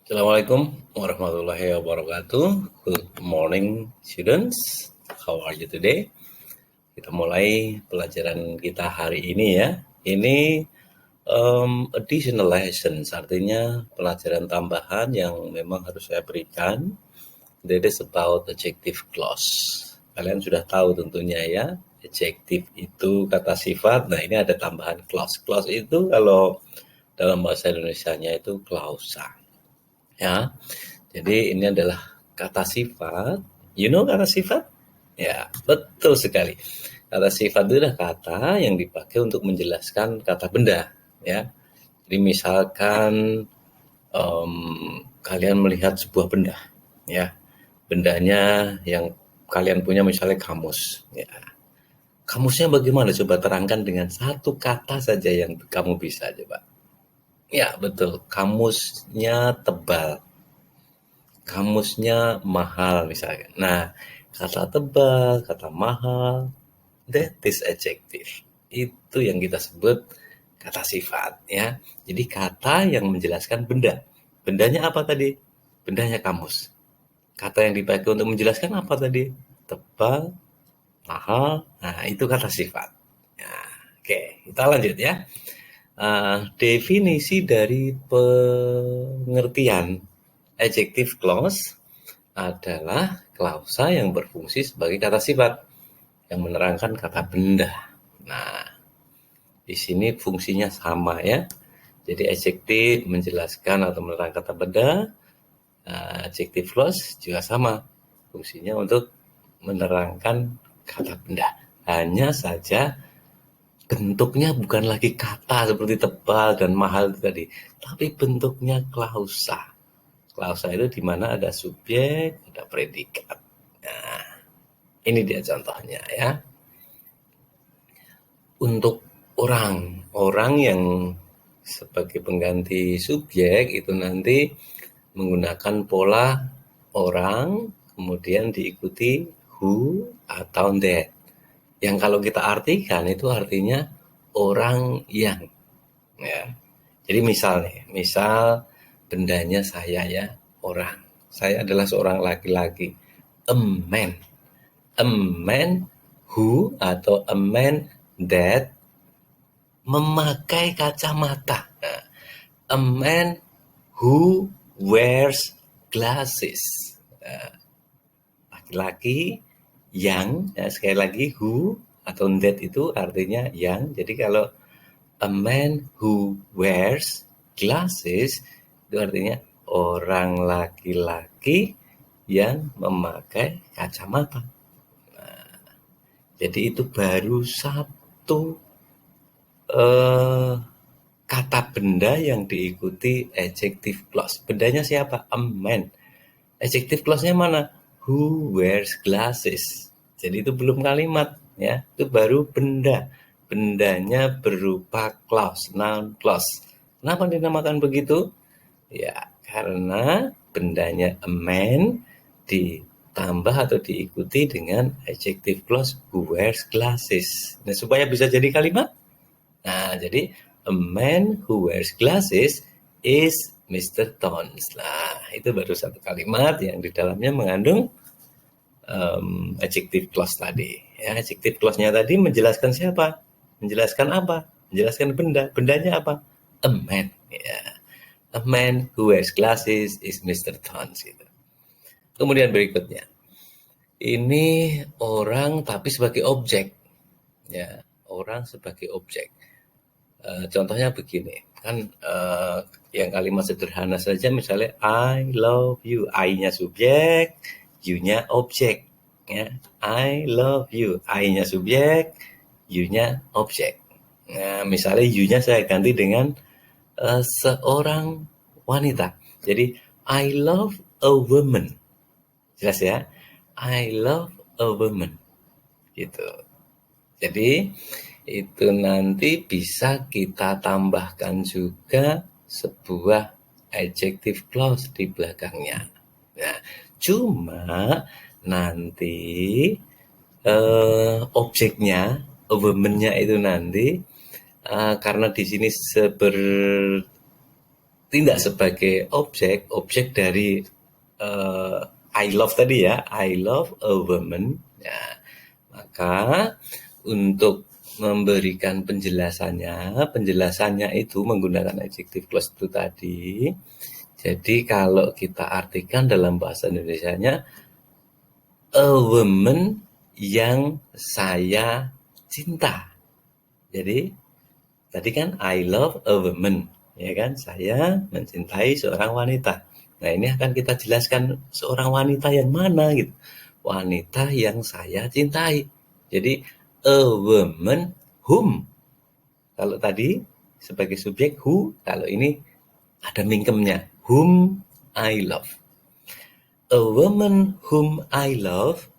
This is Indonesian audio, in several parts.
Assalamualaikum warahmatullahi wabarakatuh. Good morning, students. How are you today? Kita mulai pelajaran kita hari ini ya. Ini additional lessons, artinya pelajaran tambahan yang memang harus saya berikan. That is about adjective clause. Kalian sudah tahu tentunya ya, adjective itu kata sifat. Nah, ini ada tambahan clause. Clause itu kalau dalam bahasa Indonesianya itu klausa. Ya, jadi ini adalah kata sifat. You know kata sifat? Ya, betul sekali. Kata sifat itu adalah kata yang dipakai untuk menjelaskan kata benda. Ya, jadi misalkan kalian melihat sebuah benda, ya, bendanya yang kalian punya misalnya kamus. Ya, kamusnya bagaimana? Coba terangkan dengan satu kata saja yang kamu bisa coba. Ya, betul. Kamusnya tebal. Kamusnya mahal misalkan. Nah, kata tebal, kata mahal, that is adjective. Itu yang kita sebut kata sifat ya. Jadi kata yang menjelaskan benda. Bendanya apa tadi? Bendanya kamus. Kata yang dipakai untuk menjelaskan apa tadi? Tebal, mahal. Nah, itu kata sifat. Nah, oke, kita lanjut ya. Definisi dari pengertian adjective clause adalah klausa yang berfungsi sebagai kata sifat yang menerangkan kata benda. Nah, di sini fungsinya sama ya. Jadi adjective menjelaskan atau menerangkan kata benda, adjective clause juga sama. Fungsinya untuk menerangkan kata benda. Hanya saja bentuknya bukan lagi kata seperti tebal dan mahal itu tadi, tapi bentuknya klausa. Klausa itu di mana ada subjek, ada predikat. Nah, ini dia contohnya ya. Untuk orang yang sebagai pengganti subjek itu nanti menggunakan pola orang, kemudian diikuti who atau that. Yang kalau kita artikan itu artinya orang yang. Ya. Jadi misal bendanya saya ya, orang. Saya adalah seorang laki-laki, a man. A man who atau a man that memakai kacamata. Nah, a man who wears glasses. Nah, laki-laki yang, ya sekali lagi who atau that itu artinya yang. Jadi kalau a man who wears glasses itu artinya orang laki-laki yang memakai kacamata. Jadi itu baru satu kata benda yang diikuti adjective clause. Bendanya siapa? A man. Adjective clause-nya mana? Who wears glasses. Jadi itu belum kalimat ya. Itu baru benda. Bendanya berupa clause, noun clause. Kenapa dinamakan begitu? Ya, karena bendanya a man ditambah atau diikuti dengan adjective clause who wears glasses. Nah, supaya bisa jadi kalimat. Nah, jadi a man who wears glasses is Mr. Tones. Nah, itu baru satu kalimat yang di dalamnya mengandung adjective clause tadi. Ya, adjective clause-nya tadi menjelaskan siapa? Menjelaskan apa? Menjelaskan benda. Bendanya apa? A man. Ya. A man who wears glasses is Mr. Tones. Gitu. Kemudian berikutnya. Ini orang tapi sebagai objek. Ya, orang sebagai objek. Contohnya begini, kan yang kalimat sederhana saja misalnya I love you, I-nya subjek, you-nya objek. Ya, I love you, I-nya subjek, you-nya objek. Nah, misalnya you-nya saya ganti dengan seorang wanita. Jadi I love a woman. Jelas ya? I love a woman. Gitu. Jadi itu nanti bisa kita tambahkan juga sebuah adjective clause di belakangnya. Nah, cuma nanti objeknya, woman-nya itu nanti karena di sini tidak sebagai objek dari I love tadi ya, I love a woman. Ya, maka untuk memberikan penjelasannya itu menggunakan adjective clause itu tadi. Jadi kalau kita artikan dalam bahasa Indonesianya, a woman yang saya cinta. Jadi tadi kan I love a woman, ya kan? Saya mencintai seorang wanita. Nah, ini akan kita jelaskan seorang wanita yang mana gitu. Wanita yang saya cintai. Jadi a woman whom. Kalau tadi sebagai subjek who, kalau ini ada mingkemnya. Whom I love. A woman whom I love.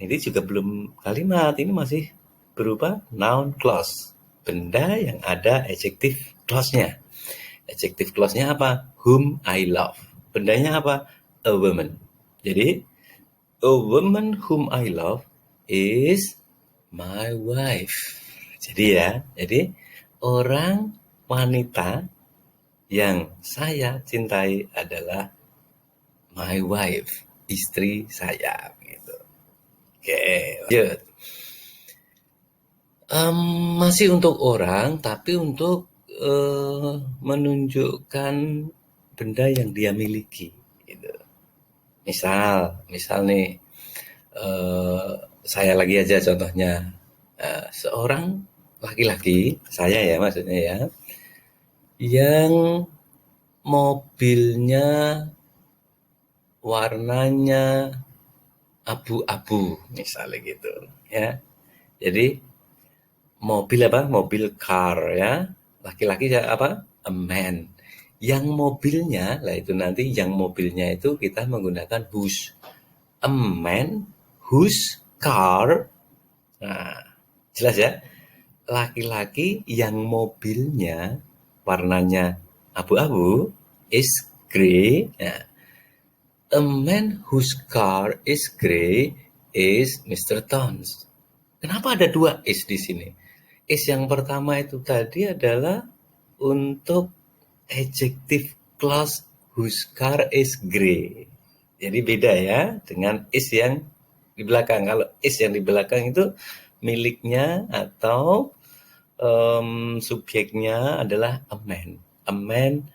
Ini juga belum kalimat, ini masih berupa noun clause. Benda yang ada adjective clause-nya. Adjective clause-nya apa? Whom I love. Bendanya apa? A woman. Jadi, a woman whom I love is my wife. Jadi orang wanita yang saya cintai adalah my wife, istri saya. Gitu. Oke, lanjut. Masih untuk orang, tapi untuk menunjukkan benda yang dia miliki. Gitu. Misal nih, saya lagi aja contohnya, seorang laki-laki, saya ya maksudnya ya, yang mobilnya warnanya abu-abu, misalnya gitu, ya. Jadi mobil apa? Mobil car ya. Laki-laki apa? A man. Yang mobilnya, lah itu nanti yang mobilnya itu kita menggunakan whose. A man whose car. Nah, jelas ya. Laki-laki yang mobilnya warnanya abu-abu is grey. Nah, a man whose car is grey is Mr. Tons. Kenapa ada dua is di sini? Is yang pertama itu tadi adalah untuk adjective clause whose car is grey. Jadi beda ya dengan is yang di belakang. Kalau is yang di belakang itu miliknya atau subjeknya adalah a man. A man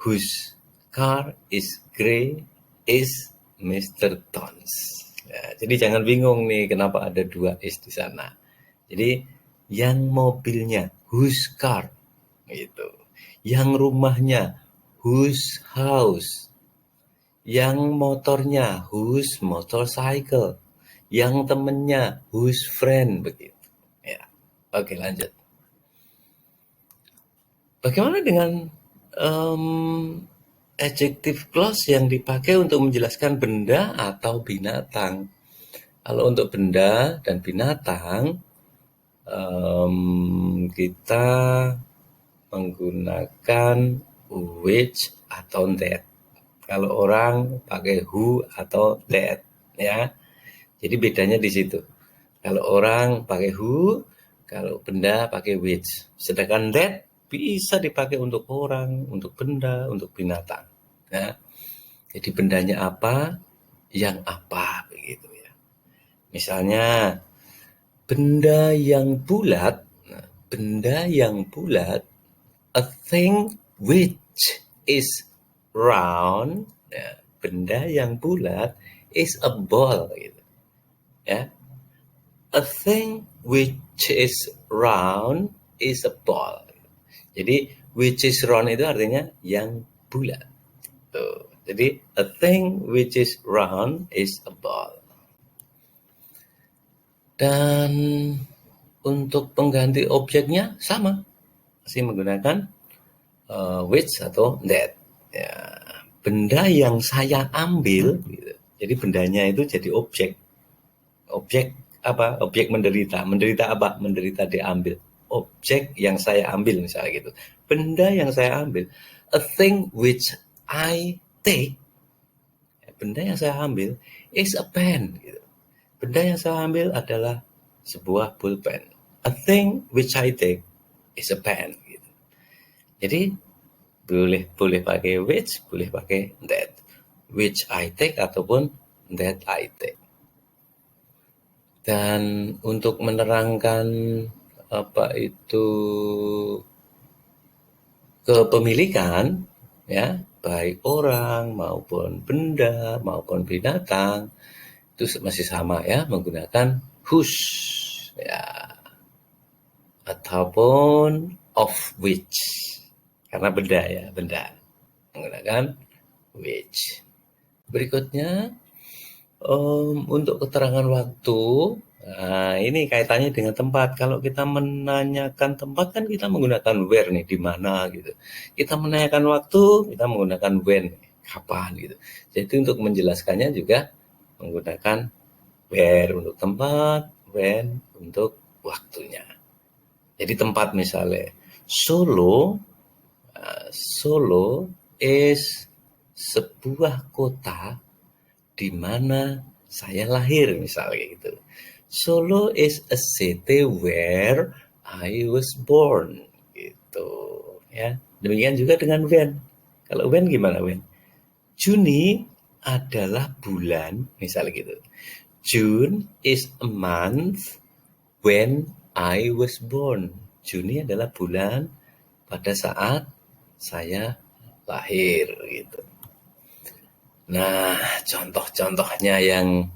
whose car is grey is Mr. Tons. Ya, jadi jangan bingung nih kenapa ada dua is di sana. Jadi yang mobilnya whose car gitu. Yang rumahnya whose house. Yang motornya whose motorcycle. Yang temennya whose friend begitu. Ya. Oke, lanjut. Bagaimana dengan adjective clause yang dipakai untuk menjelaskan benda atau binatang? Kalau untuk benda dan binatang, kita menggunakan which atau that. Kalau orang pakai who atau that, ya. Jadi bedanya di situ. Kalau orang pakai who, kalau benda pakai which. Sedangkan that bisa dipakai untuk orang, untuk benda, untuk binatang. Ya. Jadi bendanya apa, yang apa, begitu ya. Misalnya benda yang bulat, a thing which is round, ya, benda yang bulat is a ball, gitu. Ya, a thing which is round is a ball. Jadi which is round itu artinya yang bulat. Tuh. Jadi a thing which is round is a ball. Dan untuk pengganti objeknya sama, masih menggunakan which atau that. Ya, benda yang saya ambil, gitu. Jadi bendanya itu jadi objek. Objek apa? Objek menderita. Menderita apa? Menderita diambil. Objek yang saya ambil misalnya gitu. Benda yang saya ambil. A thing which I take. Benda yang saya ambil is a pen. Gitu. Benda yang saya ambil adalah sebuah pulpen. A thing which I take is a pen. Gitu. Jadi Boleh boleh pakai which, boleh pakai that. Which I take ataupun that I take. Dan untuk menerangkan apa itu kepemilikan, ya, baik orang maupun benda maupun binatang itu masih sama ya, menggunakan whose ya, ataupun of which, karena benda ya, benda menggunakan which. Berikutnya untuk keterangan waktu, nah ini kaitannya dengan tempat. Kalau kita menanyakan tempat kan kita menggunakan where nih, di mana gitu. Kita menanyakan waktu, kita menggunakan when, kapan gitu. Jadi untuk menjelaskannya juga menggunakan where untuk tempat, when untuk waktunya. Jadi tempat misalnya Solo is sebuah kota di mana saya lahir misalnya gitu. Solo is a city where I was born gitu ya. Demikian juga dengan when. Kalau when gimana when? Juni adalah bulan misalnya gitu. June is a month when I was born. Juni adalah bulan pada saat saya lahir gitu. Nah, contoh-contohnya yang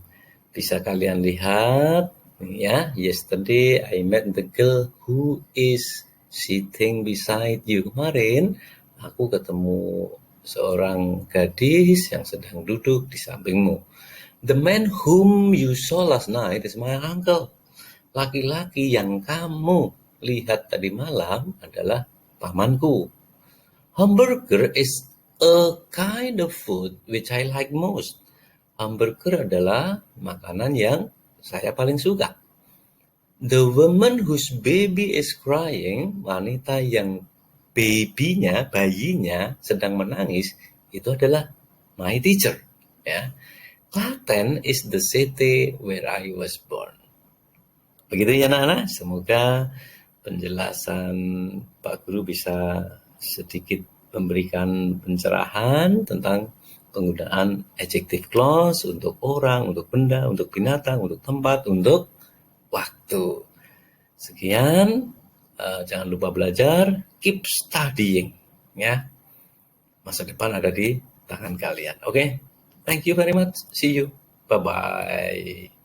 bisa kalian lihat ya. Yesterday I met the girl who is sitting beside you. Kemarin aku ketemu seorang gadis yang sedang duduk di sampingmu. The man whom you saw last night is my uncle. Laki-laki yang kamu lihat tadi malam adalah pamanku. Hamburger is a kind of food which I like most. Hamburger adalah makanan yang saya paling suka. The woman whose baby is crying, wanita yang bayinya sedang menangis, itu adalah my teacher. Ya. Klaten is the city where I was born. Begitu ya anak-anak, semoga penjelasan Pak Guru bisa sedikit memberikan pencerahan tentang penggunaan adjective clause untuk orang, untuk benda, untuk binatang, untuk tempat, untuk waktu. Sekian, jangan lupa belajar, keep studying ya. Masa depan ada di tangan kalian. Oke? Thank you very much. See you. Bye bye.